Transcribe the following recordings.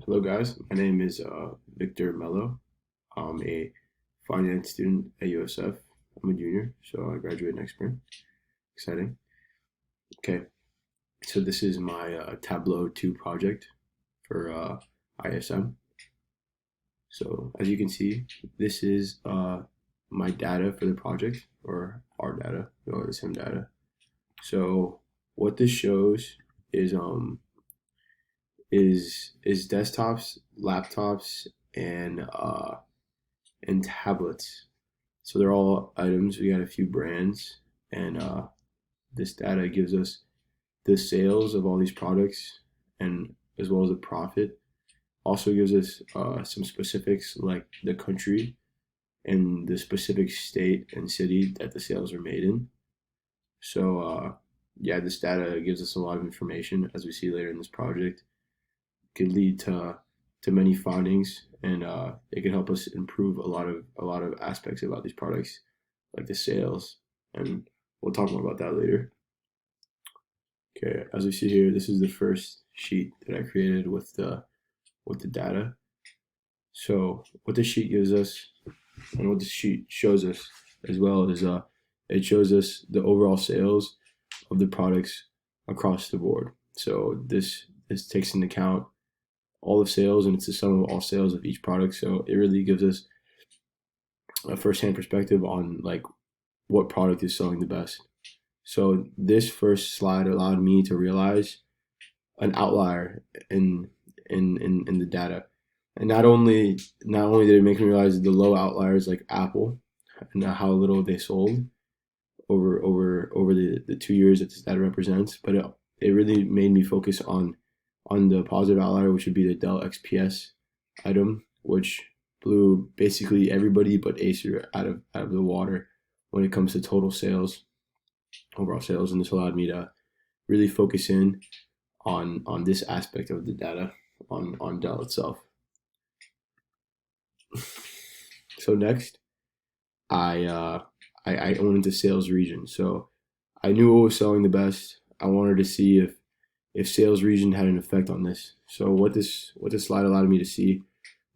Hello, guys. My name is Victor Mello. I'm a finance student at USF. I'm a junior, so I graduate next spring. Exciting. Okay, so this is my Tableau 2 project for ISM. So as you can see, this is my data for the project, or our data, or ISM data. So what this shows is is desktops, laptops, and tablets. So they're all items. We got a few brands, and this data gives us the sales of all these products, and as well as the profit. Also gives us some specifics like the country and the specific state and city that the sales are made in. So yeah, this data gives us a lot of information, as we see later in this project. Could lead to many findings, and it can help us improve a lot of aspects about these products, like the sales, and we'll talk more about that later. Okay, as we see here, this is the first sheet that I created with the data. So what this sheet gives us, and what this sheet shows us as well, is it shows us the overall sales of the products across the board. So this takes into account all of sales, and it's the sum of all sales of each product. So it really gives us a first-hand perspective on like what product is selling the best. So this first slide allowed me to realize an outlier in the data, and not only did it make me realize the low outliers like Apple and how little they sold over the 2 years that this data represents, but it really made me focus on the positive outlier, which would be the Dell XPS item, which blew basically everybody but Acer out of the water when it comes to total sales, overall sales, and this allowed me to really focus in on this aspect of the data on Dell itself. So next, I went into sales region. So I knew what was selling the best. I wanted to see if sales region had an effect on this. So what this slide allowed me to see,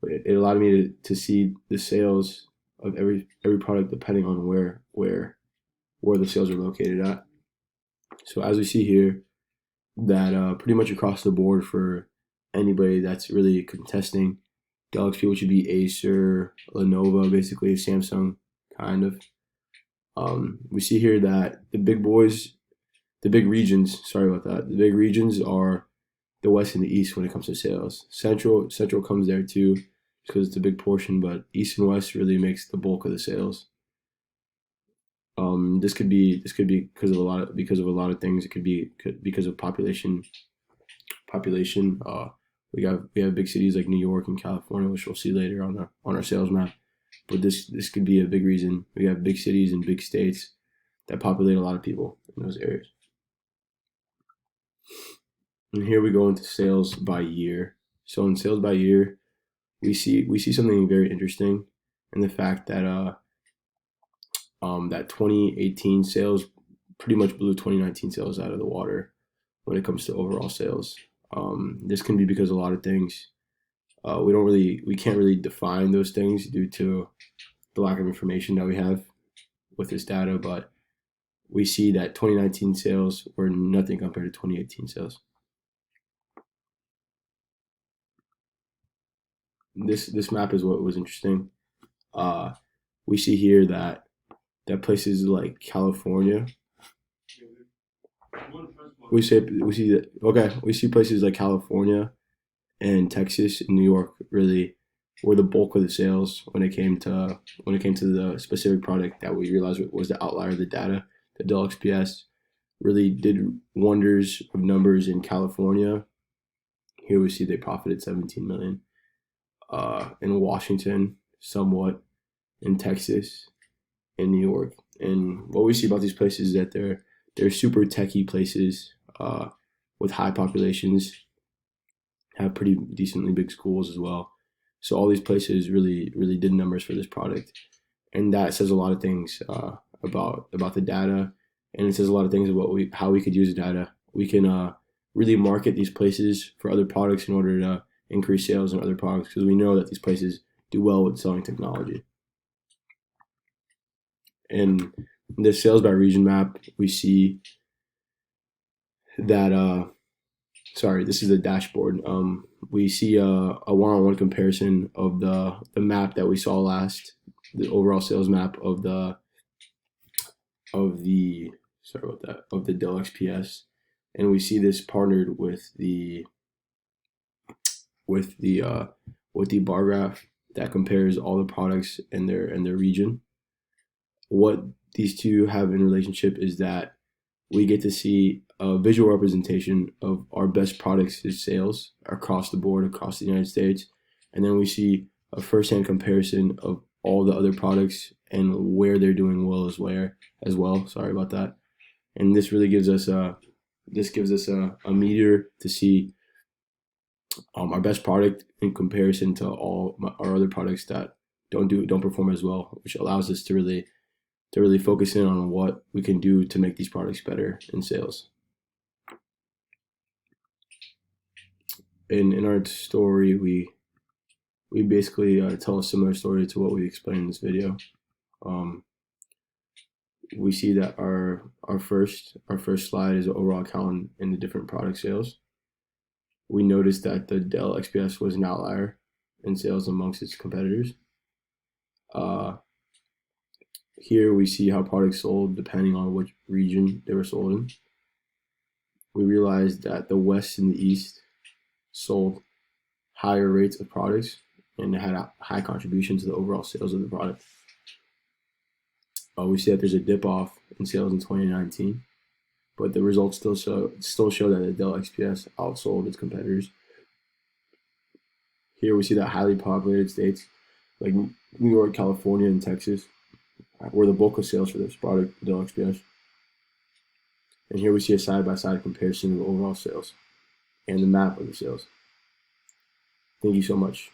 it allowed me to see the sales of every product depending on where the sales are located at. So as we see here, that pretty much across the board for anybody that's really contesting Dell XP, which would be Acer, Lenovo, basically Samsung, kind of. We see here that the big boys, the big regions, sorry about that, the big regions are the West and the East when it comes to sales. Central comes there too because it's a big portion, but East and West really makes the bulk of the sales. This could be because of a lot of things. It could be because of population. We have big cities like New York and California, which we'll see later on our sales map. But this could be a big reason. We have big cities and big states that populate a lot of people in those areas. And here we go into sales by year. So in sales by year, we see something very interesting in the fact that that 2018 sales pretty much blew 2019 sales out of the water when it comes to overall sales. This can be because of a lot of things. We can't really define those things due to the lack of information that we have with this data, but we see that 2019 sales were nothing compared to 2018 sales. This map is what was interesting. We see here that places like California, we see places like California and Texas and New York really were the bulk of the sales when it came to the specific product that we realized was the outlier of the data. The Dell XPS really did wonders of numbers in California. Here we see they profited 17 million. In Washington, somewhat, in Texas, in New York. And what we see about these places is that they're super techy places with high populations, have pretty decently big schools as well. So all these places really did numbers for this product, and that says a lot of things about the data, and it says a lot of things about how we could use the data. We can really market these places for other products in order to increase sales in other products because we know that these places do well with selling technology. In the sales by region map, we see that this is the dashboard. We see a one-on-one comparison of the map that we saw last, the overall sales map of the Dell XPS, and we see this partnered with the bar graph that compares all the products in their region. What these two have in relationship is that we get to see a visual representation of our best products' sales across the board, across the United States. And then we see a first-hand comparison of all the other products and where they're doing well as well. Sorry about that. And this really gives us a meter to see our best product in comparison to all our other products that don't perform as well, which allows us to really focus in on what we can do to make these products better in sales. In our story, we basically tell a similar story to what we explained in this video. We see that our first slide is the overall count in the different product sales. We noticed that the Dell XPS was an outlier in sales amongst its competitors. Here we see how products sold depending on which region they were sold in. We realized that the West and the East sold higher rates of products and had a high contribution to the overall sales of the product. We see that there's a dip off in sales in 2019, but the results still show that the Dell XPS outsold its competitors. Here we see that highly populated states like New York, California, and Texas were the bulk of sales for this product, the Dell XPS. And here we see a side-by-side comparison of overall sales and the map of the sales. Thank you so much.